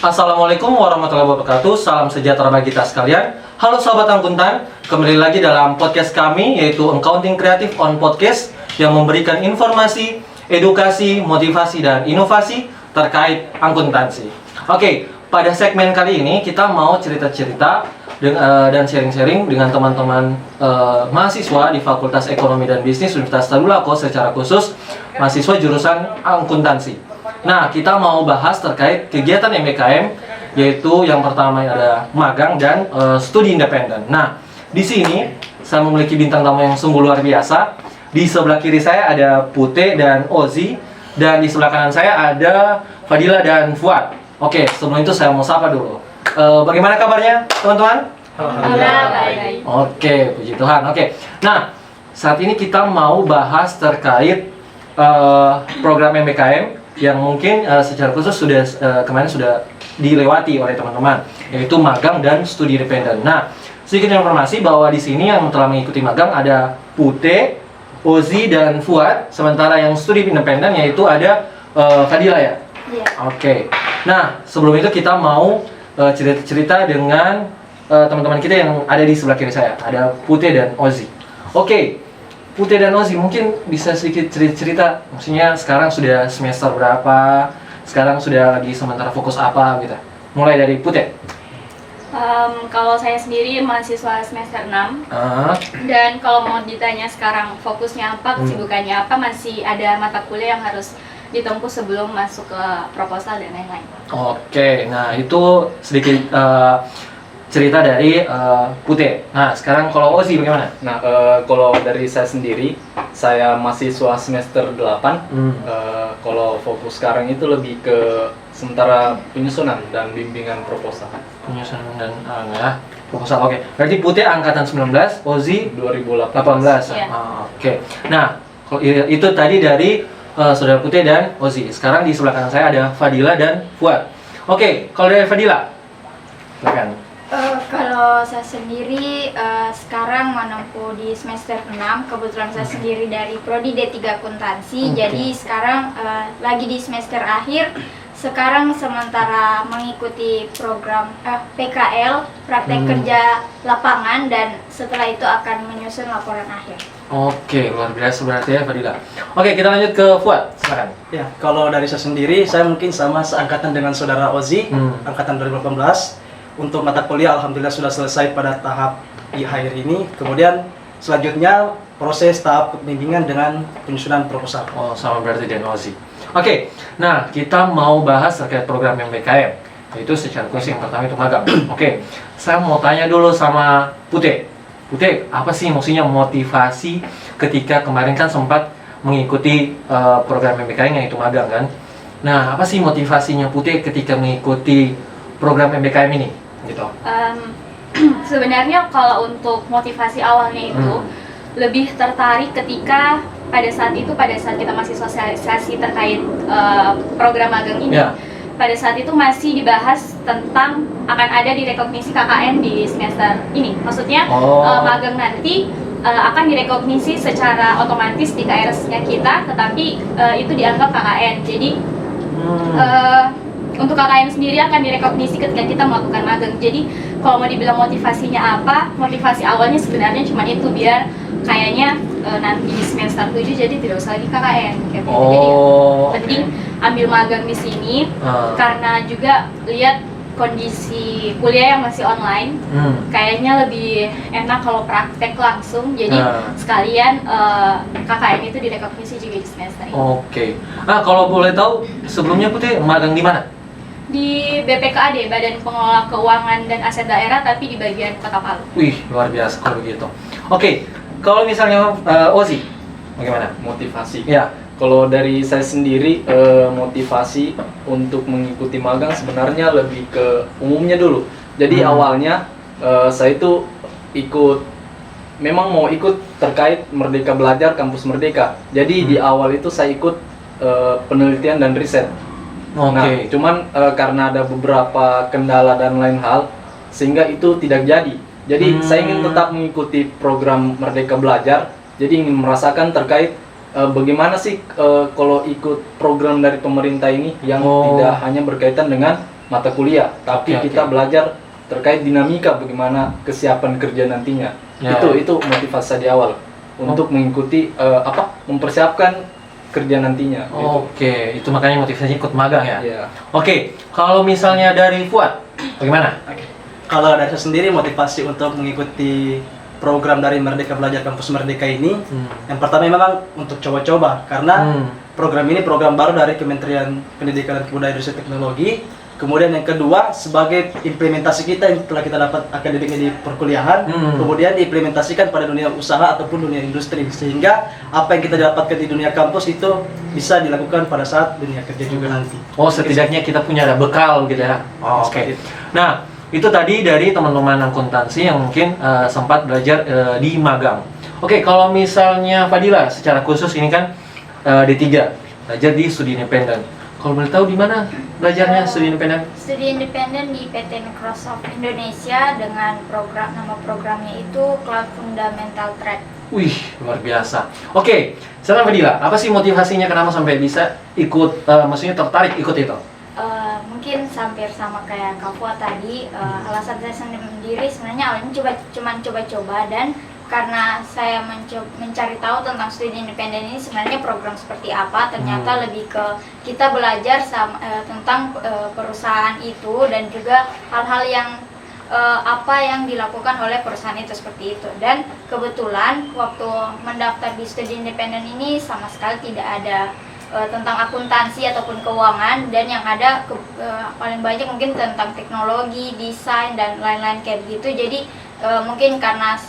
Assalamualaikum warahmatullahi wabarakatuh. Salam sejahtera bagi kita sekalian. Halo sahabat akuntan, kembali lagi dalam podcast kami yaitu Accounting Creative on Podcast yang memberikan informasi, edukasi, motivasi dan inovasi terkait akuntansi. Oke, pada segmen kali ini kita mau cerita-cerita dan sharing-sharing dengan teman-teman mahasiswa di Fakultas Ekonomi dan Bisnis Universitas Tadulako, secara khusus mahasiswa jurusan akuntansi. Nah, kita mau bahas terkait kegiatan MBKM, yaitu yang pertama ada magang dan studi independen. Nah, di sini saya memiliki bintang tamu yang sungguh luar biasa. Di sebelah kiri saya ada Pute dan Ozi, dan di sebelah kanan saya ada Fadila dan Fuad. Oke, sebelum itu saya mau sapa dulu. Bagaimana kabarnya, teman-teman? Alhamdulillah baik. Oke, puji Tuhan. Oke, nah saat ini kita mau bahas terkait program MBKM yang mungkin secara khusus sudah kemarin sudah dilewati oleh teman-teman, yaitu magang dan studi independen. Nah, sedikit informasi bahwa di sini yang telah mengikuti magang ada Pute, Ozi dan Fuad, sementara yang studi independen yaitu ada Fadila ya. Iya. Oke. Nah, sebelum itu kita mau cerita-cerita dengan teman-teman kita yang ada di sebelah kiri saya, ada Pute dan Ozi. Oke. Pute dan Ozi mungkin bisa sedikit cerita-cerita, maksudnya sekarang sudah semester berapa, sekarang sudah lagi sementara fokus apa gitu. Mulai dari Pute. Kalau saya sendiri mahasiswa semester 6 dan kalau mau ditanya sekarang fokusnya apa, kesibukannya apa, masih ada mata kuliah yang harus ditempuh sebelum masuk ke proposal dan lain-lain. Oke, nah itu sedikit cerita dari Pute. Nah, sekarang kalau Ozi bagaimana? Nah, kalau dari saya sendiri, saya mahasiswa semester 8. Kalau fokus sekarang itu lebih ke sementara penyusunan dan bimbingan proposal. Penyusunan dan proposal. Oke. Berarti Pute angkatan 19, Ozi 2018. Ya. Iya. Oke. Nah, kalau itu tadi dari saudara Pute dan Ozi. Sekarang di sebelah kanan saya ada Fadila dan Fuad. Oke, kalau dari Fadila, silakan. Kalau saya sendiri sekarang menempuh di semester 6. Kebetulan saya sendiri dari Prodi D3 Akuntansi. Jadi sekarang lagi di semester akhir. Sekarang sementara mengikuti program PKL, praktek kerja lapangan, dan setelah itu akan menyusun laporan akhir. Oke, luar biasa berarti ya Fadila. Oke, kita lanjut ke Fuad, silakan. Ya, kalau dari saya sendiri, saya mungkin sama seangkatan dengan saudara Ozi, angkatan 2018. Untuk mata kuliah, alhamdulillah sudah selesai pada tahap di akhir ini. Kemudian selanjutnya proses tahap pembimbingan dengan penyusunan proposal. Oh, sama berarti dengan Ozi. Oke, nah kita mau bahas terkait program MBKM, yaitu secara khusus yang pertama itu magang. Oke, saya mau tanya dulu sama Pute. Pute, apa sih maksudnya motivasi ketika kemarin kan sempat mengikuti program MBKM yaitu magang kan? Nah, apa sih motivasinya Pute ketika mengikuti program MBKM ini? Gitu. Sebenarnya kalau untuk motivasi awalnya itu lebih tertarik ketika pada saat kita masih sosialisasi terkait program magang ini. Yeah. Pada saat itu masih dibahas tentang akan ada direkognisi KKN di semester ini. Maksudnya magang nanti akan direkognisi secara otomatis di KRS-nya kita, tetapi itu dianggap KKN. Jadi untuk KKN sendiri akan direkognisi ketika kita melakukan magang. Jadi kalau mau dibilang motivasinya apa, motivasi awalnya sebenarnya cuma itu, biar kayaknya nanti di semester 7 jadi tidak usah lagi KKN kayak gitu. Jadi penting ambil magang di sini karena juga lihat kondisi kuliah yang masih online, kayaknya lebih enak kalau praktek langsung. Jadi sekalian KKN itu direkognisi juga di semester ini. Oke. Nah, kalau boleh tahu sebelumnya Putih magang di mana? Di BPKAD, Badan Pengelola Keuangan dan Aset Daerah, tapi di bagian Kota Palu. Wih, luar biasa kalau begitu. Oke, kalau misalnya Ozi, bagaimana? Motivasi. Ya. Kalau dari saya sendiri, motivasi untuk mengikuti magang sebenarnya lebih ke umumnya dulu. Jadi awalnya saya itu memang mau ikut terkait Merdeka Belajar Kampus Merdeka. Jadi di awal itu saya ikut penelitian dan riset. Nah, cuman karena ada beberapa kendala dan lain hal, sehingga itu tidak jadi. Jadi saya ingin tetap mengikuti program Merdeka Belajar. Jadi ingin merasakan terkait bagaimana sih kalau ikut program dari pemerintah ini yang tidak hanya berkaitan dengan mata kuliah, tapi Oke, kita oke. belajar terkait dinamika bagaimana kesiapan kerja nantinya. Ya. Itu motivasi di awal untuk mengikuti mempersiapkan kerja nantinya. gitu. Oke, itu makanya motivasinya ikut magang ya. Iya. Oke, kalau misalnya dari Fuad, bagaimana? Oke. Kalau dari saya sendiri motivasi untuk mengikuti program dari Merdeka Belajar Kampus Merdeka ini, yang pertama memang untuk coba-coba karena program ini program baru dari Kementerian Pendidikan dan Kebudayaan Riset Teknologi. Kemudian yang kedua sebagai implementasi kita yang telah kita dapat akademiknya di perkuliahan, kemudian diimplementasikan pada dunia usaha ataupun dunia industri sehingga apa yang kita dapatkan di dunia kampus itu bisa dilakukan pada saat dunia kerja juga nanti. Oh, setidaknya kita punya ada bekal gitu ya. Oh, Oke. Seperti itu. Nah, itu tadi dari teman-teman akuntansi yang mungkin sempat belajar di magang. Oke, kalau misalnya Fadila secara khusus ini kan D3, belajar di studi independen. Kalau boleh tahu di mana belajarnya studi independen? Studi independen di PT Microsoft Indonesia dengan nama programnya itu Cloud Fundamental Track. Wih, luar biasa. Oke, sekarang Fadila, apa sih motivasinya kenapa sampai bisa ikut, maksudnya tertarik ikut itu? Mungkin hampir sama kayak Kak Fuad tadi, alasan saya sendiri sebenarnya awalnya cuman coba-coba dan karena saya mencari tahu tentang studi independen ini sebenarnya program seperti apa, ternyata lebih ke kita belajar tentang perusahaan itu dan juga hal-hal yang apa yang dilakukan oleh perusahaan itu seperti itu. Dan kebetulan waktu mendaftar di studi independen ini sama sekali tidak ada tentang akuntansi ataupun keuangan, dan yang ada paling banyak mungkin tentang teknologi, desain dan lain-lain kayak begitu. Jadi mungkin karena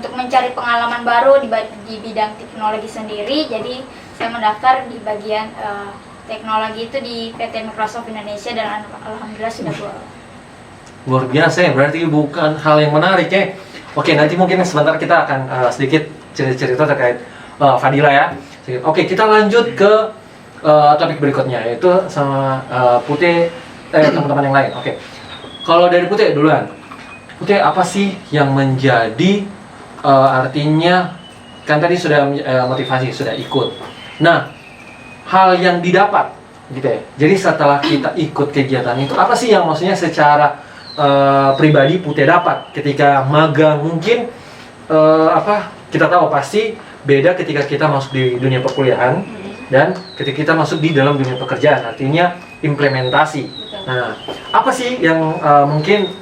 untuk mencari pengalaman baru di bidang teknologi sendiri, jadi saya mendaftar di bagian teknologi itu di PT Microsoft Indonesia dan alhamdulillah sudah Luar biasa ya, berarti bukan hal yang menarik ya. Oke, nanti mungkin sebentar kita akan sedikit cerita terkait Fadila ya. Oke, kita lanjut ke topik berikutnya, yaitu sama Putih, teman-teman yang lain. Oke, kalau dari Putih duluan. Putih, apa sih yang menjadi artinya, kan tadi sudah motivasi, sudah ikut. Nah, hal yang didapat gitu ya. Jadi setelah kita ikut kegiatan itu, apa sih yang maksudnya secara pribadi Putih dapat ketika magang? Mungkin kita tahu pasti beda ketika kita masuk di dunia perkuliahan dan ketika kita masuk di dalam dunia pekerjaan, artinya implementasi. Nah, apa sih yang mungkin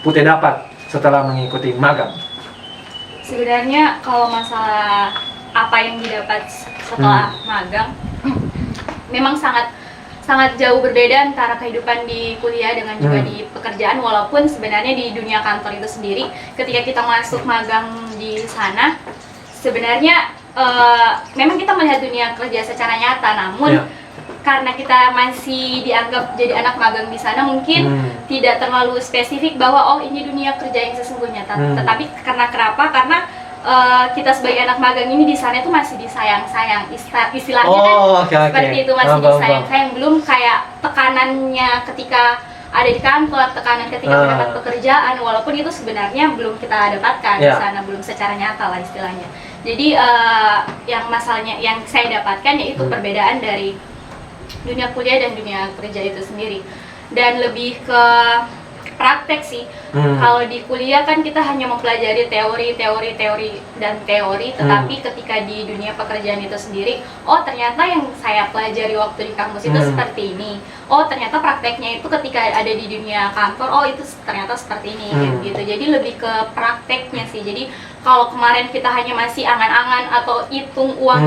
Putih dapat setelah mengikuti magang? Sebenarnya kalau masalah apa yang didapat setelah magang, memang sangat jauh berbeda antara kehidupan di kuliah dengan juga di pekerjaan. Walaupun sebenarnya di dunia kantor itu sendiri, ketika kita masuk magang di sana, sebenarnya memang kita melihat dunia kerja secara nyata, namun karena kita masih dianggap jadi anak magang di sana, mungkin tidak terlalu spesifik bahwa oh ini dunia kerja yang sesungguhnya. Tetapi kenapa? Karena kita sebagai anak magang ini di sana itu masih disayang-sayang, istilahnya seperti itu, masih disayang-sayang. Belum kayak tekanannya ketika ada di kantor, tekanan ketika mendapat pekerjaan, walaupun itu sebenarnya belum kita dapatkan di sana, belum secara nyata lah istilahnya. Jadi yang masalahnya yang saya dapatkan yaitu perbedaan dari dunia kuliah dan dunia kerja itu sendiri, dan lebih ke praktek sih. Kalau di kuliah kan kita hanya mempelajari teori, tetapi ketika di dunia pekerjaan itu sendiri, oh ternyata yang saya pelajari waktu di kampus itu seperti ini. Oh ternyata prakteknya itu ketika ada di dunia kantor, oh itu ternyata seperti ini gitu. Jadi lebih ke prakteknya sih. Jadi kalau kemarin kita hanya masih angan-angan atau hitung uang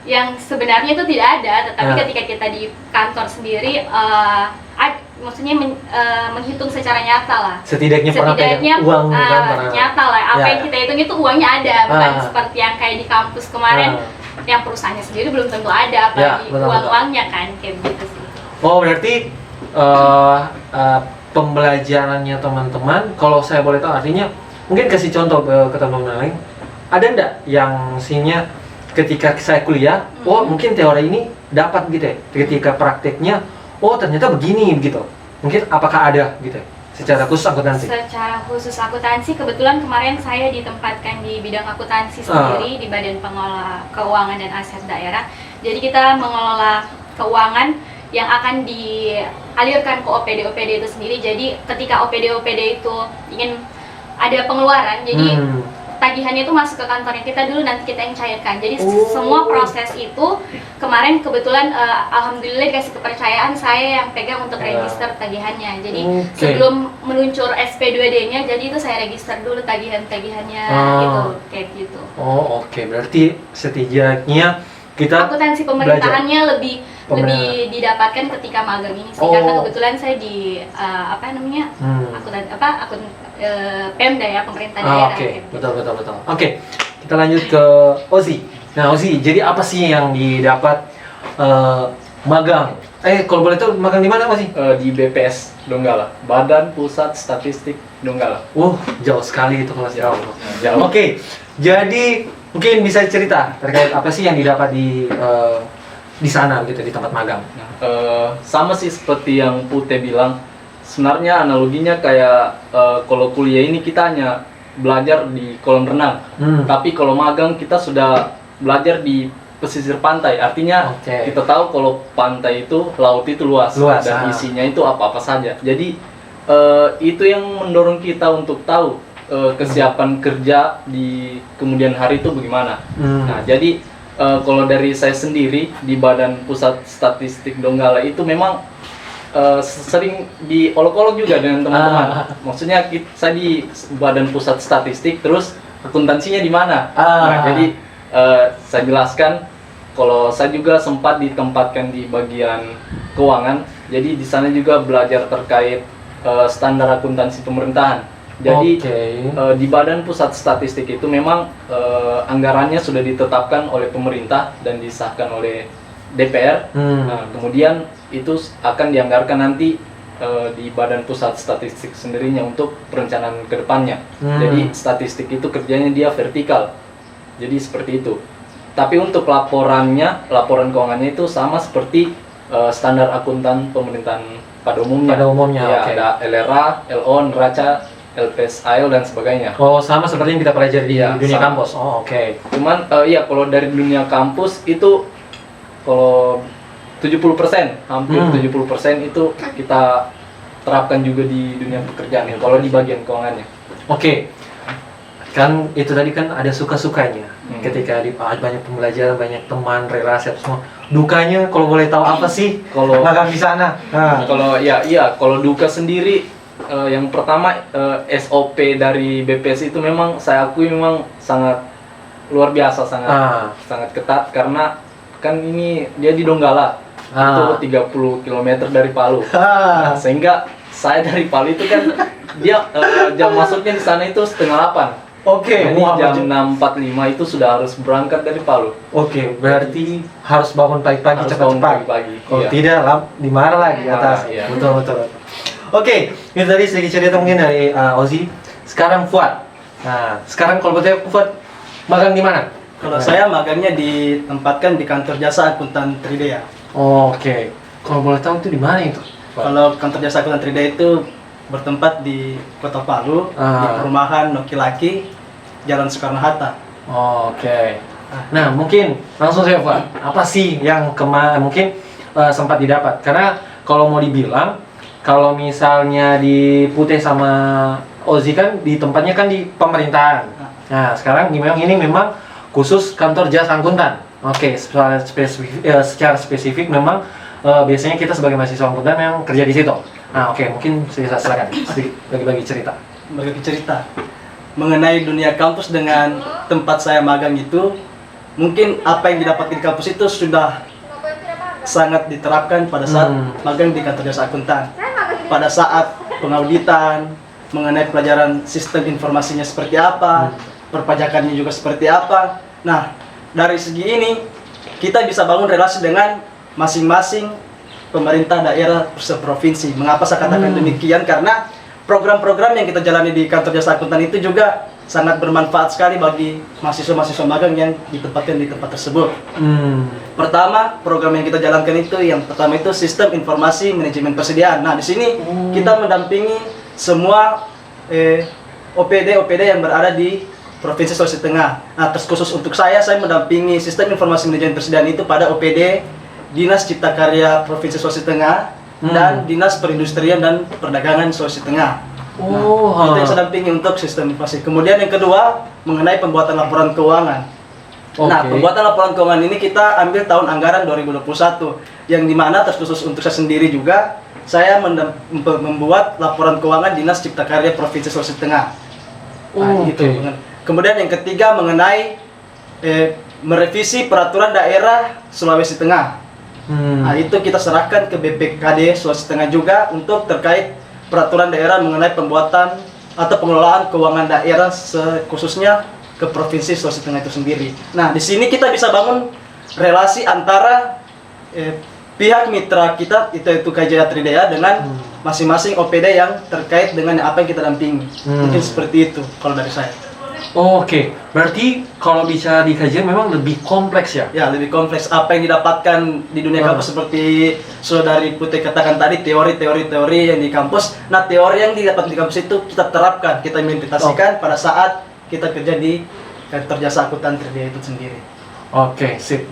yang sebenarnya itu tidak ada, tetapi ketika kita di kantor sendiri maksudnya menghitung secara nyata lah. Setidaknya pernah pegang uang nyata lah. Apa yang kita hitung itu uangnya ada, bukan seperti yang kayak di kampus kemarin yang perusahaannya sendiri belum tentu ada, apalagi uang-uangnya kan kayak gitu sih. Oh berarti pembelajarannya teman-teman, kalau saya boleh tahu artinya, mungkin kasih contoh ke teman-teman lain, ada enggak yang sinya ketika saya kuliah, oh mungkin teori ini dapat gitu ya, ketika prakteknya, oh ternyata begini gitu. Mungkin apakah ada gitu ya, secara khusus akuntansi? Secara khusus akuntansi, kebetulan kemarin saya ditempatkan di bidang akuntansi sendiri di Badan Pengelola Keuangan dan Aset Daerah. Jadi kita mengelola keuangan yang akan alirkan ke OPD itu sendiri. Jadi ketika OPD itu ingin ada pengeluaran, jadi tagihannya itu masuk ke kantornya kita dulu, nanti kita yang cairkan. Jadi semua proses itu kemarin kebetulan alhamdulillah dikasih kepercayaan saya yang pegang untuk register tagihannya. Jadi sebelum meluncur SP2D-nya, jadi itu saya register dulu tagihannya gitu, kayak gitu. Oh oke, berarti setidaknya kita akuntansi pemerintahannya lebih didapatkan ketika magang ini sih, karena kebetulan saya di akun Pemda ya, pemerintah daerah. Oke, betul. Oke, kita lanjut ke Ozi. Nah Ozi, jadi apa sih yang didapat magang? Kalau boleh tahu magang di mana Ozi? Di BPS Donggala, Badan Pusat Statistik Donggala. Jauh sekali itu kelasnya. Jauh. Oke, jadi mungkin bisa cerita terkait apa sih yang didapat di sana gitu, di tempat magang. Sama sih seperti yang Pute bilang, sebenarnya analoginya kayak kalau kuliah ini kita hanya belajar di kolam renang, tapi kalau magang kita sudah belajar di pesisir pantai. Artinya kita tahu kalau pantai itu, laut itu luas dan isinya itu apa-apa saja. Jadi itu yang mendorong kita untuk tahu kesiapan kerja di kemudian hari itu bagaimana. Nah, jadi kalau dari saya sendiri di Badan Pusat Statistik Donggala itu memang sering diolok-olok juga dengan teman-teman. Maksudnya saya di Badan Pusat Statistik, terus akuntansinya di mana? Nah, jadi saya jelaskan kalau saya juga sempat ditempatkan di bagian keuangan. Jadi di sana juga belajar terkait standar akuntansi pemerintahan. Jadi di Badan Pusat Statistik itu memang anggarannya sudah ditetapkan oleh pemerintah dan disahkan oleh DPR. Nah, kemudian itu akan dianggarkan nanti di Badan Pusat Statistik sendirinya untuk perencanaan ke depannya. Jadi statistik itu kerjanya dia vertikal. Jadi seperti itu. Tapi untuk laporan keuangannya itu sama seperti standar akuntan pemerintahan pada umumnya. Ya, ada LRA, LO, neraca, LPS, AL dan sebagainya. Sama seperti yang kita pelajari di dunia kampus. Cuman kalau dari dunia kampus itu kalau 70%, hampir 70% itu kita terapkan juga di dunia pekerjaan ya, kalau di bagian keuangannya. Kan itu tadi kan ada suka-sukanya. Ketika banyak pembelajaran, banyak teman, relasi, semua. Dukanya kalau boleh tahu apa sih kalau magang di sana? Kalau duka sendiri, yang pertama SOP dari BPS itu memang saya akui memang sangat luar biasa, sangat ketat, karena kan ini dia di Donggala, itu 30 km dari Palu. Nah, sehingga saya dari Palu itu kan dia jam masuknya di sana itu 7:30. Jadi jam 6.45 itu sudah harus berangkat dari Palu. Berarti harus bangun pagi-pagi, cepat-cepat. Kalau tidak, dimarah lagi di atas. Betul. Ini tadi sedikit cerita mungkin dari Ozi. Sekarang Fuad. Nah, sekarang kalau betul Fuad magang di mana? Kalau saya magangnya ditempatkan di kantor jasa akuntan Tridea. Kalau boleh tahu itu di mana itu? Kalau kantor jasa akuntan Tridea itu bertempat di Kota Palu, di perumahan Nokilaki, Jalan Soekarno-Hatta. Nah, mungkin langsung saya Fuad. Apa sih yang mungkin sempat didapat? Karena kalau mau dibilang, kalau misalnya di Putih sama Ozi kan di tempatnya kan di pemerintahan. Nah, sekarang ini memang khusus kantor jasa akuntan. Secara spesifik memang biasanya kita sebagai mahasiswa akuntan yang kerja di situ. Nah, mungkin bisa silakan sedikit bagi-bagi cerita. Mengenai dunia kampus dengan tempat saya magang itu, mungkin apa yang didapatkan di kampus itu sudah sangat diterapkan pada saat magang di kantor jasa akuntan. Pada saat pengauditan, mengenai pelajaran sistem informasinya seperti apa, perpajakannya juga seperti apa. Nah, dari segi ini kita bisa bangun relasi dengan masing-masing pemerintah daerah provinsi. Mengapa saya katakan demikian? Karena program-program yang kita jalani di kantor jasa akuntan itu juga sangat bermanfaat sekali bagi mahasiswa-mahasiswa magang yang ditempatkan di tempat tersebut. Pertama, program yang kita jalankan itu, yang pertama itu sistem informasi manajemen persediaan. Nah, di sini kita mendampingi semua OPD yang berada di Provinsi Sulawesi Tengah. Nah, khusus untuk saya mendampingi sistem informasi manajemen persediaan itu pada OPD Dinas Cipta Karya Provinsi Sulawesi Tengah, dan Dinas Perindustrian dan Perdagangan Sulawesi Tengah. Itu yang saya dampingi untuk sistem informasi. Kemudian yang kedua mengenai pembuatan laporan keuangan. Nah, pembuatan laporan keuangan ini kita ambil tahun anggaran 2021 yang dimana terkhusus untuk saya sendiri juga saya membuat laporan keuangan Dinas Cipta Karya Provinsi Sulawesi Tengah. Kemudian yang ketiga mengenai merevisi peraturan daerah Sulawesi Tengah. Nah, itu kita serahkan ke BPKD Sulawesi Tengah juga untuk terkait peraturan daerah mengenai pembuatan atau pengelolaan keuangan daerah khususnya ke Provinsi Sulawesi Tengah itu sendiri. Nah, di sini kita bisa bangun relasi antara pihak mitra kita itu KJA Tridaya dengan masing-masing OPD yang terkait dengan apa yang kita dampingi. Mungkin seperti itu kalau dari saya. Oke, berarti kalau bicara di kajian memang lebih kompleks ya? Ya, lebih kompleks. Apa yang didapatkan di dunia kampus seperti Saudari Putih katakan tadi, teori yang di kampus. Nah, teori yang didapat di kampus itu kita terapkan, kita implementasikan pada saat kita kerja di kantor jasa akuntan Tridaya itu sendiri. Oke, sip.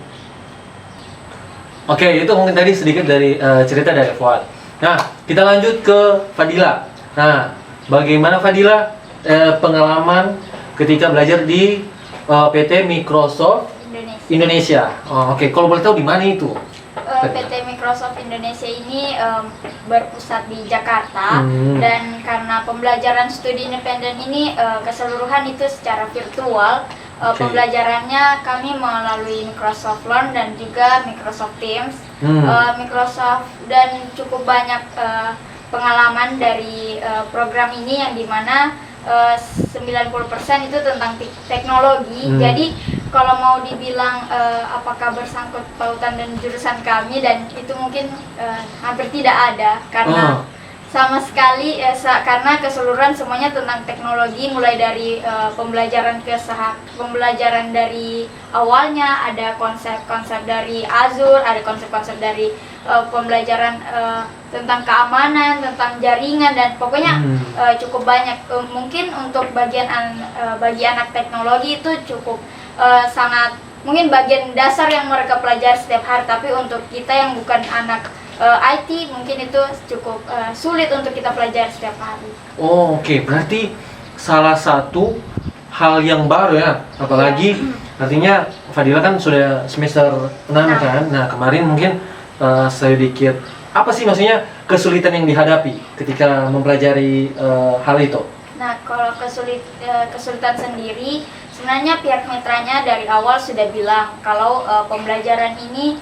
Oke, itu mungkin tadi sedikit dari cerita dari Fuad. Nah, kita lanjut ke Fadila. Nah, bagaimana Fadila pengalaman ketika belajar di PT Microsoft Indonesia? Oke, kalau boleh tahu di mana itu? PT Microsoft Indonesia ini berpusat di Jakarta dan karena pembelajaran studi independen ini keseluruhan itu secara virtual. Pembelajarannya kami melalui Microsoft Learn dan juga Microsoft Teams. Microsoft dan cukup banyak pengalaman dari program ini yang dimana 90% itu tentang teknologi. Jadi kalau mau dibilang apakah bersangkut pautan dan jurusan kami, dan itu mungkin hampir tidak ada karena sama sekali karena keseluruhan semuanya tentang teknologi, mulai dari pembelajaran dari awalnya ada konsep-konsep dari Azure, ada konsep-konsep dari pembelajaran tentang keamanan, tentang jaringan, dan pokoknya cukup banyak. Mungkin untuk bagi anak teknologi itu cukup sangat mungkin bagian dasar yang mereka pelajari setiap hari, tapi untuk kita yang bukan anak IT mungkin itu cukup sulit untuk kita pelajari setiap hari. Oke, berarti salah satu hal yang baru ya, apalagi artinya Fadila kan sudah semester 6 kan. Nah, kemarin mungkin sedikit apa sih maksudnya kesulitan yang dihadapi ketika mempelajari hal itu? Nah, kalau kesulitan sendiri sebenarnya pihak mitranya dari awal sudah bilang kalau pembelajaran ini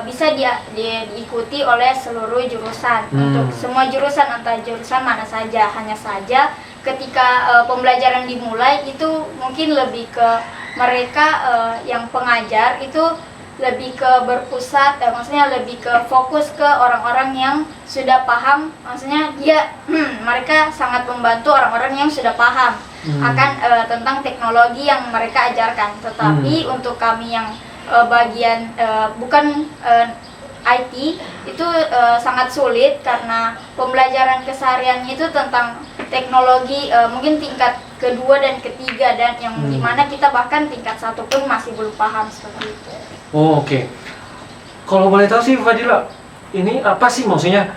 bisa diikuti oleh seluruh jurusan, untuk semua jurusan, entah jurusan mana saja. Hanya saja ketika pembelajaran dimulai itu mungkin lebih ke mereka yang pengajar itu lebih ke berpusat, maksudnya lebih ke fokus ke orang-orang yang sudah paham, maksudnya mereka sangat membantu orang-orang yang sudah paham akan tentang teknologi yang mereka ajarkan. Tetapi untuk kami yang bagian bukan IT itu sangat sulit karena pembelajaran kesehariannya itu tentang teknologi mungkin tingkat kedua dan ketiga, dan yang dimana kita bahkan tingkat 1 pun masih belum paham seperti itu. Oke. Kalau boleh tahu sih Fadila, ini apa sih maksudnya?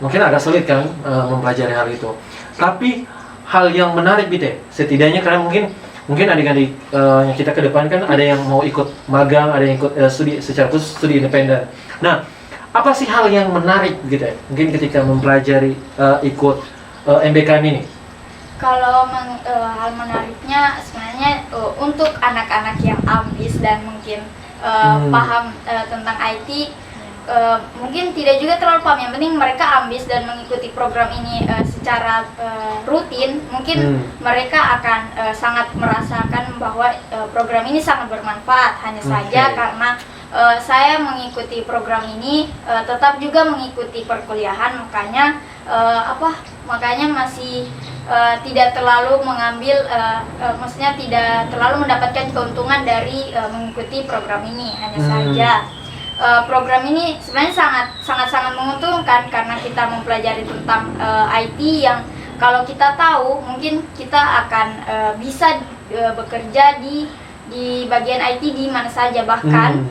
Mungkin agak sulit kan mempelajari hal itu. Tapi hal yang menarik Bite, setidaknya karena mungkin adik-adik yang kita ke depan kan ada yang mau ikut magang, ada yang ikut studi secara khusus studi independen. Nah, apa sih hal yang menarik gitu ya? Mungkin ketika mempelajari ikut MBKM ini? Kalau hal menariknya sebenarnya untuk anak-anak yang ambis dan mungkin paham tentang IT, mungkin tidak juga terlalu paham, yang penting mereka ambis dan mengikuti program ini secara rutin, mungkin mereka akan sangat merasakan bahwa program ini sangat bermanfaat. Hanya saja karena saya mengikuti program ini tetap juga mengikuti perkuliahan, makanya masih tidak terlalu mengambil, maksudnya tidak terlalu mendapatkan keuntungan dari mengikuti program ini. Hanya saja program ini sebenarnya sangat menguntungkan karena kita mempelajari tentang IT yang kalau kita tahu mungkin kita akan bisa bekerja di bagian IT di mana saja, bahkan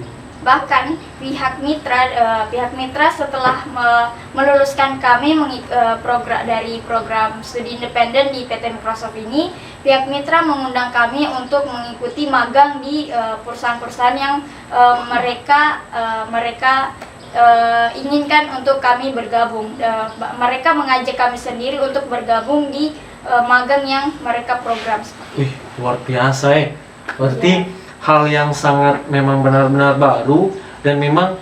bahkan pihak mitra setelah meluluskan kami dari program studi independen di PT Microsoft ini, pihak mitra mengundang kami untuk mengikuti magang di perusahaan-perusahaan yang mereka inginkan untuk kami bergabung. Mereka mengajak kami sendiri untuk bergabung di magang yang mereka program. Wih, luar biasa ya. Berarti hal yang sangat memang benar-benar baru dan memang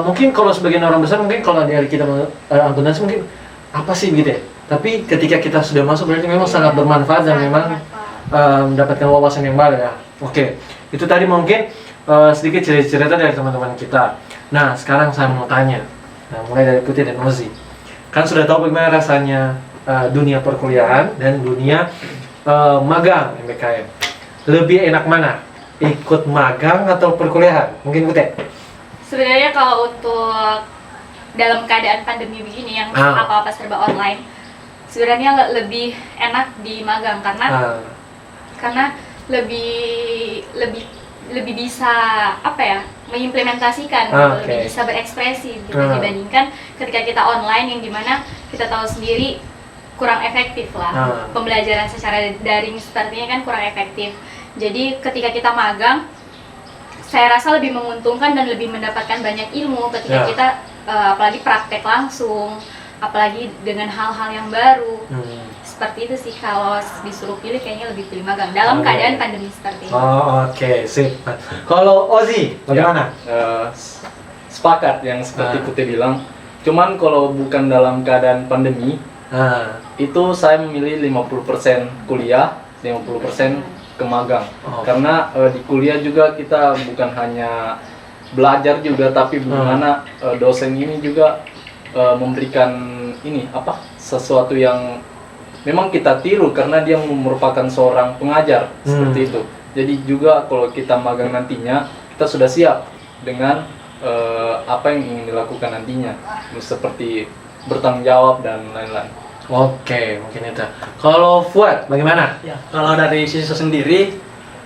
mungkin kalau sebagian orang besar mungkin kalau dari kita akuntansi mungkin apa sih gitu ya. Tapi ketika kita sudah masuk berarti memang sangat bermanfaat dan memang mendapatkan wawasan yang baru ya. Oke, itu tadi mungkin sedikit cerita dari teman-teman kita. Nah, sekarang saya mau tanya, mulai dari Putih dan Ozi. Kan sudah tahu bagaimana rasanya dunia perkuliahan dan dunia magang MBKM. Lebih enak mana? Ikut magang atau perkuliahan? Mungkin Putih? Sebenarnya kalau untuk dalam keadaan pandemi begini yang apa-apa serba online, sebenarnya lebih enak di magang karena lebih bisa mengimplementasikan, lebih bisa berekspresi gitu dibandingkan ketika kita online yang dimana kita tahu sendiri kurang efektif lah. Pembelajaran secara daring sepertinya kan kurang efektif. Jadi ketika kita magang, saya rasa lebih menguntungkan dan lebih mendapatkan banyak ilmu ketika kita apalagi praktek langsung, apalagi dengan hal-hal yang baru. Seperti itu sih, kalau disuruh pilih kayaknya lebih pilih magang dalam keadaan pandemi seperti ini. Oke, sip. Kalau Ozi, bagaimana? Sepakat yang seperti Putih bilang. Cuman kalau bukan dalam keadaan pandemi, itu saya memilih 50% kuliah, 50% ke magang. Karena di kuliah juga kita bukan hanya belajar juga, tapi bagaimana dosen ini juga memberikan sesuatu yang memang kita tiru karena dia merupakan seorang pengajar seperti itu. Jadi juga kalau kita magang nantinya, kita sudah siap dengan apa yang ingin dilakukan nantinya, seperti bertanggung jawab dan lain-lain. Oke, mungkin itu. Kalau Fuad, bagaimana? Ya, kalau dari sisi saya sendiri,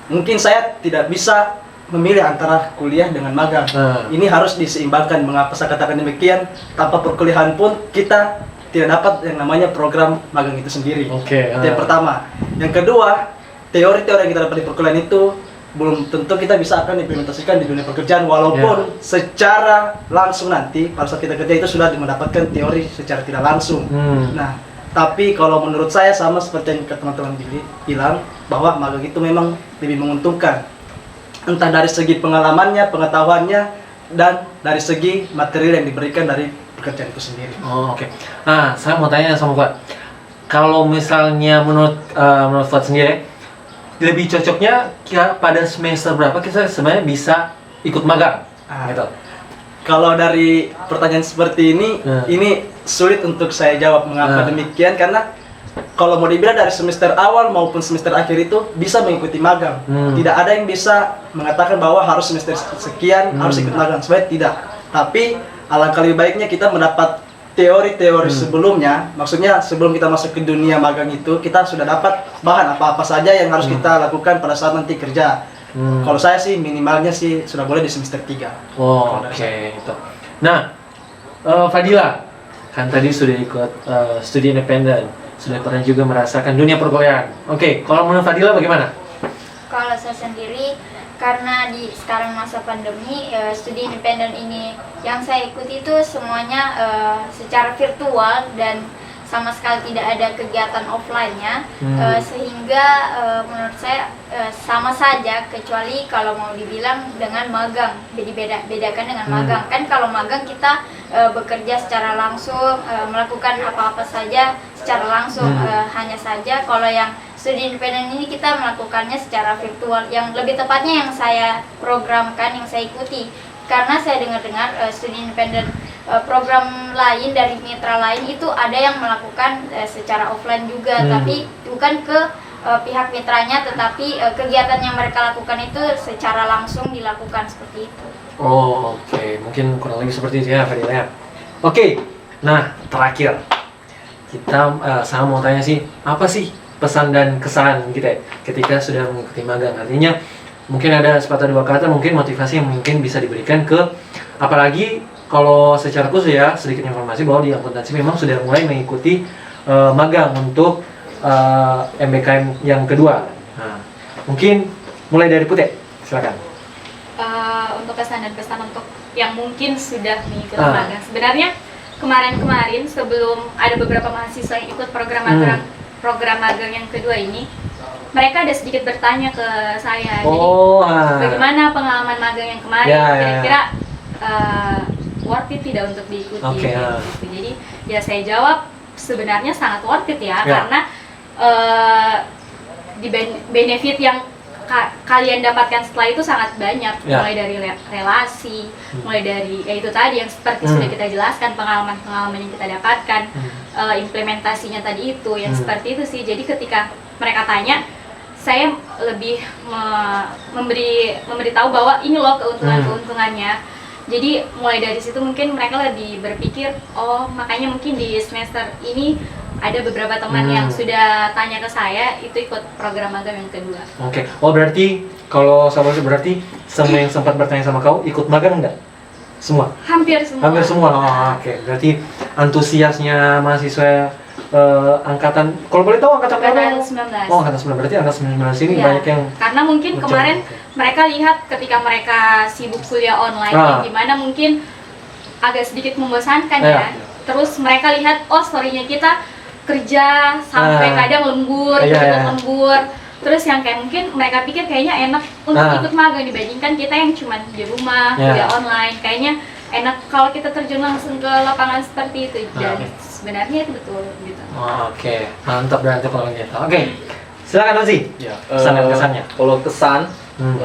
mungkin saya tidak bisa memilih antara kuliah dengan magang. Ini harus diseimbangkan. Mengapa saya katakan demikian? Tanpa perkuliahan pun kita tidak dapat yang namanya program magang itu sendiri. Itu yang pertama. Yang kedua, teori-teori yang kita dapat di perkuliahan itu belum tentu kita bisa akan implementasikan di dunia pekerjaan, walaupun secara langsung nanti pada saat kita kerja itu sudah mendapatkan teori secara tidak langsung. Nah, tapi kalau menurut saya sama seperti yang teman-teman bilang, bahwa magang itu memang lebih menguntungkan, entah dari segi pengalamannya, pengetahuannya, dan dari segi material yang diberikan dari pekerjaan itu sendiri. Oke. Nah, saya mau tanya sama Fuad, kalau misalnya menurut Fuad sendiri, lebih cocoknya pada semester berapa kita sebenarnya bisa ikut magang? Gitu. Kalau dari pertanyaan seperti ini sulit untuk saya jawab. Mengapa demikian? Karena kalau mau dibilang dari semester awal maupun semester akhir itu bisa mengikuti magang. Tidak ada yang bisa mengatakan bahwa harus semester sekian harus ikut magang. Sebenarnya tidak. Tapi alangkah lebih baiknya kita mendapat teori-teori sebelumnya. Maksudnya sebelum kita masuk ke dunia magang itu, kita sudah dapat bahan apa-apa saja yang harus kita lakukan pada saat nanti kerja. Kalau saya sih minimalnya sih sudah boleh di semester 3. Oke, itu. Nah, Fadila kan tadi sudah ikut studi independen, sudah pernah juga merasakan dunia perkuliahan. Oke, kalau menurut Fadila bagaimana? Kalau saya sendiri, karena di sekarang masa pandemi, studi independen ini yang saya ikuti itu semuanya secara virtual dan sama sekali tidak ada kegiatan offline-nya, sehingga menurut saya sama saja, kecuali kalau mau dibilang dengan magang. Jadi bedakan dengan magang. Kan kalau magang kita bekerja secara langsung, melakukan apa-apa saja secara langsung. Hanya saja kalau yang studi independen ini kita melakukannya secara virtual, yang lebih tepatnya yang saya programkan, yang saya ikuti. Karena saya dengar-dengar studi independen program lain dari mitra lain itu ada yang melakukan secara offline juga, tapi bukan ke pihak mitranya, tetapi kegiatan yang mereka lakukan itu secara langsung dilakukan seperti itu. Oke. Mungkin kurang lebih seperti itu ya, Fadila ya. Oke. Nah, terakhir saya mau tanya sih, apa sih pesan dan kesan kita ketika sudah mengikuti magang? Artinya mungkin ada sepatah dua kata mungkin motivasi yang mungkin bisa diberikan ke, apalagi kalau secara khusus ya, sedikit informasi bahwa di akuntansi memang sudah mulai mengikuti magang untuk MBKM yang kedua. Nah, mungkin mulai dari Putih, silakan. Untuk kesan dan pesan untuk yang mungkin sudah mengikuti magang. Sebenarnya kemarin-kemarin sebelum ada beberapa mahasiswa yang ikut program magang yang kedua ini, mereka ada sedikit bertanya ke saya. Jadi bagaimana pengalaman magang yang kemarin? Kira-kira worth it tidak untuk diikuti? Gitu. Jadi ya saya jawab sebenarnya sangat worth it ya, karena di benefit yang kalian dapatkan setelah itu sangat banyak, mulai dari relasi, mulai dari ya itu tadi yang seperti sudah kita jelaskan, pengalaman-pengalaman yang kita dapatkan, implementasinya tadi itu yang seperti itu sih. Jadi ketika mereka tanya, saya lebih memberitahu bahwa ini loh keuntungannya. Jadi mulai dari situ mungkin mereka lebih berpikir, oh makanya mungkin di semester ini ada beberapa teman yang sudah tanya ke saya itu ikut program magang yang kedua. Oke. Oh berarti kalau sahabat berarti semua yang sempat bertanya sama kau ikut magang enggak? Semua? Hampir semua. Hampir semua. Oke. Berarti antusiasnya mahasiswa angkatan, kalau boleh tahu angkatan berapa? 19. Oh, angkatan 19. Berarti angkatan 19 ini banyak yang karena mungkin kemarin mereka lihat ketika mereka sibuk kuliah online gimana mungkin agak sedikit membosankan ya. Terus mereka lihat story-nya kita kerja sampai kadang lembur, lembur. Terus yang kayak mungkin mereka pikir kayaknya enak untuk ikut magang dibandingkan kita yang cuma di rumah, kuliah online. Kayaknya enak kalau kita terjun langsung ke lapangan seperti itu. Dan sebenarnya itu betul gitu. Oke. Mantap berarti kalau gitu. Oke. Silakan Ozi. Ya, kesan dan kesannya. Kalau kesan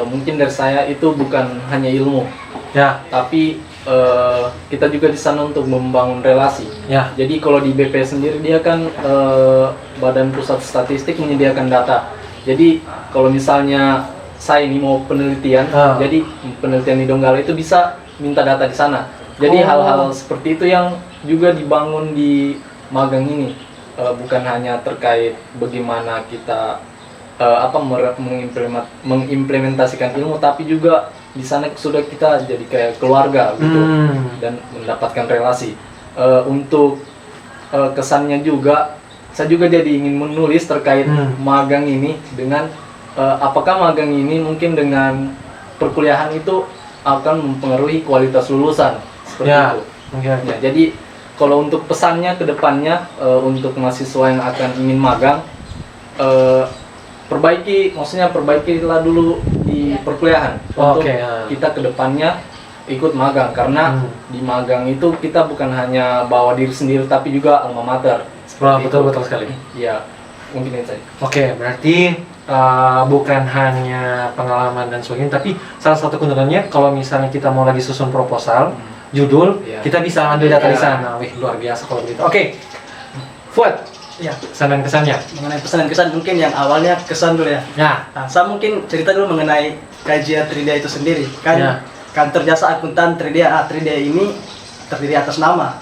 mungkin dari saya itu bukan hanya ilmu. Ya. Tapi kita juga di sana untuk membangun relasi. Ya. Jadi kalau di BP sendiri dia kan Badan Pusat Statistik menyediakan data. Jadi kalau misalnya saya ini mau penelitian, jadi penelitian di Donggala itu bisa minta data di sana. Jadi hal-hal seperti itu yang juga dibangun di magang ini, bukan hanya terkait bagaimana kita mengimplementasikan ilmu, tapi juga di sana sudah kita jadi kayak keluarga gitu dan mendapatkan relasi. Untuk kesannya juga, saya juga jadi ingin menulis terkait magang ini dengan apakah magang ini mungkin dengan perkuliahan itu akan mempengaruhi kualitas lulusan seperti itu. Ya, jadi kalau untuk pesannya ke depannya untuk mahasiswa yang akan ingin magang, perbaikilah dulu di perkuliahan untuk kita ke depannya ikut magang, karena di magang itu kita bukan hanya bawa diri sendiri tapi juga alma mater. Betul sekali. Iya, mungkin itu saja. Oke, berarti bukan hanya pengalaman dan sebagainya, tapi salah satu keuntungannya kalau misalnya kita mau lagi susun proposal, judul, kita bisa ambil data di sana. Wih, luar biasa kalau begitu. Oke, Fuad, kesan dan kesannya. Mengenai pesan dan kesan, mungkin yang awalnya kesan dulu ya. Nah, saya mungkin cerita dulu mengenai kajian Tridya itu sendiri. Kan kantor jasa akuntan Tridya ini terdiri atas nama.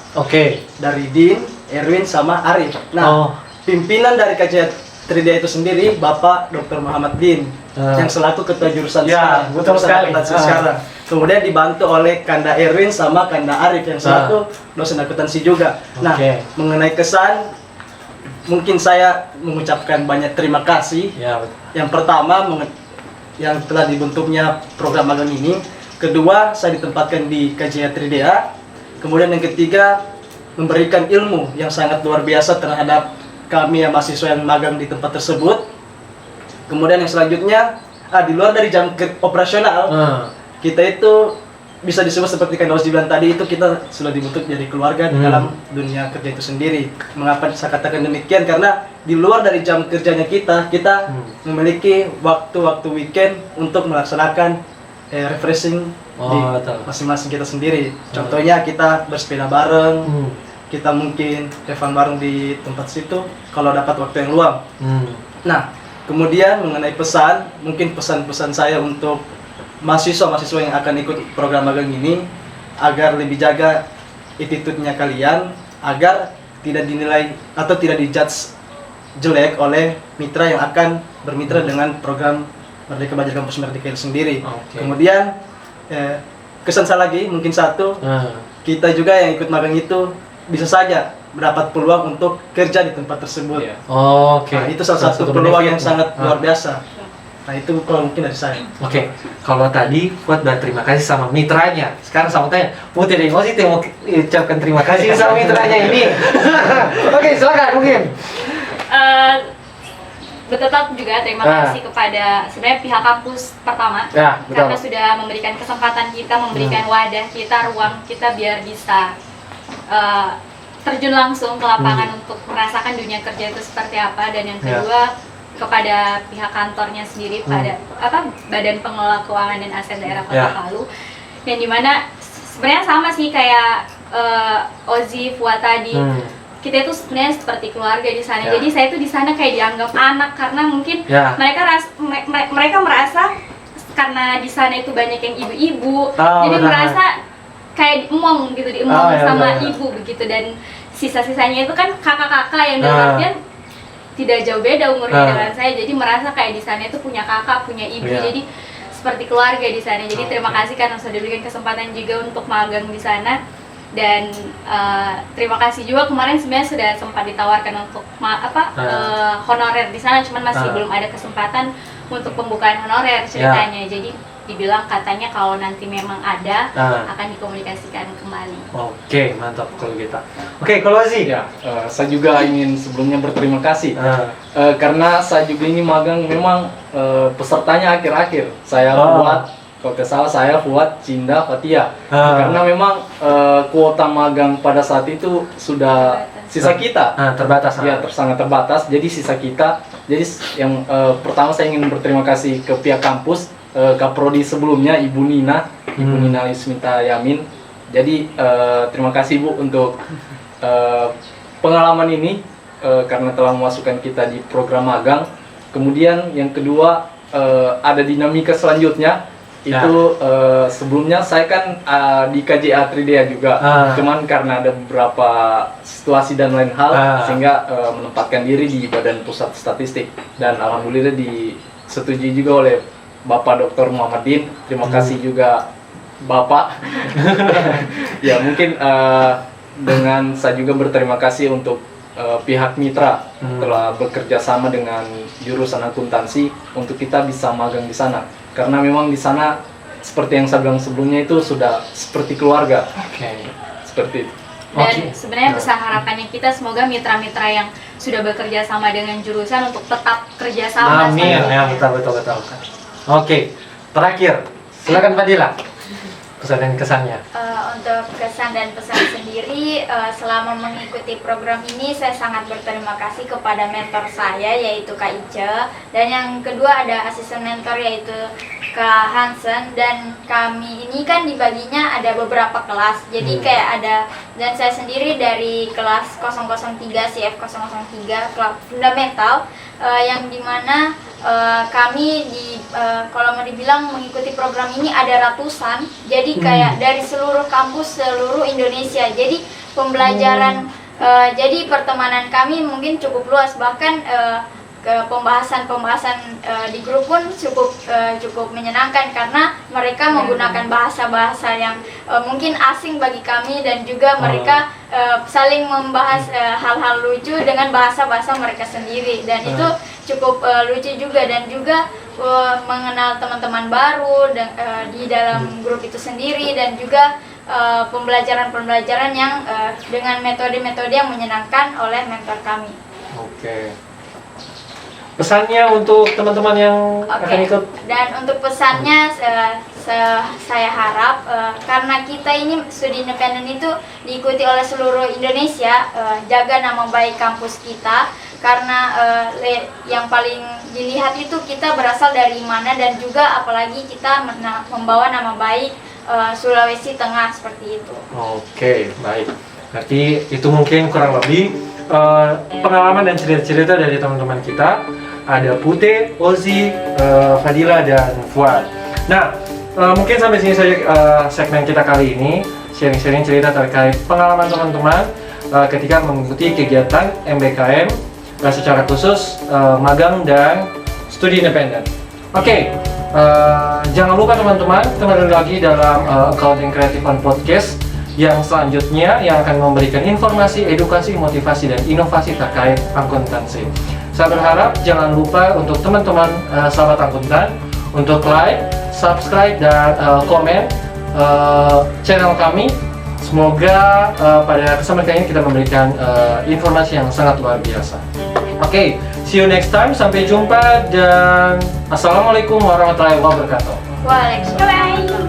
Dari Din, Erwin, sama Arif. Nah, pimpinan dari kajian Tridya itu sendiri Bapak Dr. Muhammad Din yang selaku ketua jurusan sekarang. Kemudian dibantu oleh Kanda Erwin sama Kanda Arif yang selaku dosen akuntansi juga. Nah, mengenai kesan, mungkin saya mengucapkan banyak terima kasih. Yang pertama, yang telah dibentuknya program magang ini. Kedua, saya ditempatkan di kajian Tridya. Kemudian yang ketiga, memberikan ilmu yang sangat luar biasa terhadap kami yang mahasiswa yang magang di tempat tersebut. Kemudian yang selanjutnya, di luar dari jam operasional, kita itu bisa disebut seperti Kang Ozi bilang tadi, itu kita sudah dibentuk jadi keluarga di dalam dunia kerja itu sendiri. Mengapa saya katakan demikian? Karena di luar dari jam kerjanya kita memiliki waktu-waktu weekend untuk melaksanakan refreshing di masing-masing kita sendiri. Contohnya kita bersepeda bareng, kita mungkin have fun bareng di tempat situ kalau dapat waktu yang luang. Nah, kemudian mengenai pesan, mungkin pesan-pesan saya untuk mahasiswa-mahasiswa yang akan ikut program magang ini, agar lebih jaga attitude-nya kalian, agar tidak dinilai atau tidak dijudge jelek oleh mitra yang akan bermitra dengan program Merdeka Belajar Kampus Merdeka itu sendiri. Oke. Kemudian kesan saya lagi mungkin satu, kita juga yang ikut magang itu bisa saja mendapat peluang untuk kerja di tempat tersebut. Iya. Oke. Nah, itu salah satu peluang yang benefit. sangat luar biasa. Nah, itu kalau mungkin dari saya. Oke, kalau tadi Fuad berterima kasih sama mitranya. Sekarang sama tanya, Putih dan Ngozi mau ucapkan terima kasih sama mitranya ini. Oke, silakan mungkin. Tetap juga terima kasih kepada sebenarnya pihak kampus pertama Ya, betul. karena sudah memberikan kesempatan kita, memberikan wadah kita, ruang kita biar bisa terjun langsung ke lapangan untuk merasakan dunia kerja itu seperti apa. Dan yang kedua kepada pihak kantornya sendiri, pada Badan Pengelola Keuangan dan Aset Daerah Kota Palu, yang dimana sebenarnya sama sih kayak Ozi, Fuad tadi. Kita itu sebenarnya seperti keluarga di sana. Jadi saya tuh di sana kayak dianggap anak karena mungkin mereka merasa karena di sana itu banyak yang ibu-ibu, jadi merasa kayak diemong gitu, sama ibu begitu. Dan sisa-sisanya itu kan kakak-kakak yang dalam artian tidak jauh beda umurnya dengan saya. Jadi merasa kayak di sana itu punya kakak, punya ibu. Jadi seperti keluarga di sana. Jadi terima kasih karena sudah diberikan kesempatan juga untuk magang di sana. Dan terima kasih juga kemarin sebenarnya sudah sempat ditawarkan untuk honorer di sana, cuman masih belum ada kesempatan untuk pembukaan honorer ceritanya. Jadi dibilang katanya kalau nanti memang ada akan dikomunikasikan kembali. Oke, mantap kalau gitu. Oke, kalau Ozi? Ya, saya juga ingin sebelumnya berterima kasih karena saya juga ini magang memang pesertanya akhir-akhir. Saya buat, kalau tidak salah saya buat Cinda Fatia, karena memang kuota magang pada saat itu sudah sisa kita terbatas. Ya, sangat terbatas. Jadi sisa kita. Jadi yang pertama saya ingin berterima kasih ke pihak kampus, Kaprodi sebelumnya Ibu Nina Yusmita Yamin. Jadi terima kasih Bu untuk pengalaman ini karena telah memasukkan kita di program magang. Kemudian yang kedua ada dinamika selanjutnya itu sebelumnya saya kan di KJA Tridea juga, cuman karena ada beberapa situasi dan lain hal sehingga menempatkan diri di Badan Pusat Statistik, dan alhamdulillah disetujui juga oleh Bapak Dr. Muhammadin. Terima kasih juga Bapak. Ya mungkin dengan saya juga berterima kasih untuk pihak mitra telah bekerja sama dengan jurusan akuntansi untuk kita bisa magang di sana, karena memang di sana seperti yang saya bilang sebelumnya itu sudah seperti keluarga. Seperti itu. Dan sebenarnya besar harapannya kita semoga mitra-mitra yang sudah bekerja sama dengan jurusan untuk tetap kerja sama. Amin. Ya, betul. Oke, terakhir silakan Fadila. Pesan dan kesannya. Untuk kesan dan pesan sendiri, selama mengikuti program ini saya sangat berterima kasih kepada mentor saya yaitu Kak Ice, dan yang kedua ada asisten mentor yaitu Kak Hansen. Dan kami ini kan dibaginya ada beberapa kelas, jadi kayak ada, dan saya sendiri dari kelas 003 CF 003 kelas fundamental, yang dimana kami kalau mau dibilang mengikuti program ini ada ratusan, jadi kayak dari seluruh kampus seluruh Indonesia. Jadi pembelajaran, jadi pertemanan kami mungkin cukup luas, bahkan pembahasan di grup pun cukup menyenangkan karena mereka menggunakan bahasa-bahasa yang mungkin asing bagi kami, dan juga mereka saling membahas hal-hal lucu dengan bahasa-bahasa mereka sendiri, dan itu cukup lucu juga. Dan juga mengenal teman-teman baru di dalam grup itu sendiri, dan juga pembelajaran-pembelajaran yang dengan metode-metode yang menyenangkan oleh mentor kami. Oke. Pesannya untuk teman-teman yang akan ikut? Dan untuk pesannya saya harap karena kita ini studi independen itu diikuti oleh seluruh Indonesia, jaga nama baik kampus kita, karena yang paling dilihat itu kita berasal dari mana, dan juga apalagi kita membawa nama baik Sulawesi Tengah seperti itu. Oke, baik. Berarti itu mungkin kurang lebih pengalaman dan cerita-cerita dari teman-teman kita. Ada Putih, Ozi, Fadila, dan Fuad. Nah, mungkin sampai sini saja segmen kita kali ini, sharing-sharing cerita terkait pengalaman teman-teman ketika mengikuti kegiatan MBKM secara khusus magang dan studi independen. Oke, jangan lupa teman-teman, kembali lagi dalam Accounting Creative on Podcast yang selanjutnya yang akan memberikan informasi, edukasi, motivasi, dan inovasi terkait akuntansi. Saya berharap jangan lupa untuk teman-teman sahabat akuntan untuk like, subscribe, dan komen channel kami. Semoga pada kesempatan ini kita memberikan informasi yang sangat luar biasa. Oke, see you next time. Sampai jumpa dan assalamualaikum warahmatullahi wabarakatuh. Waalaikumsalam.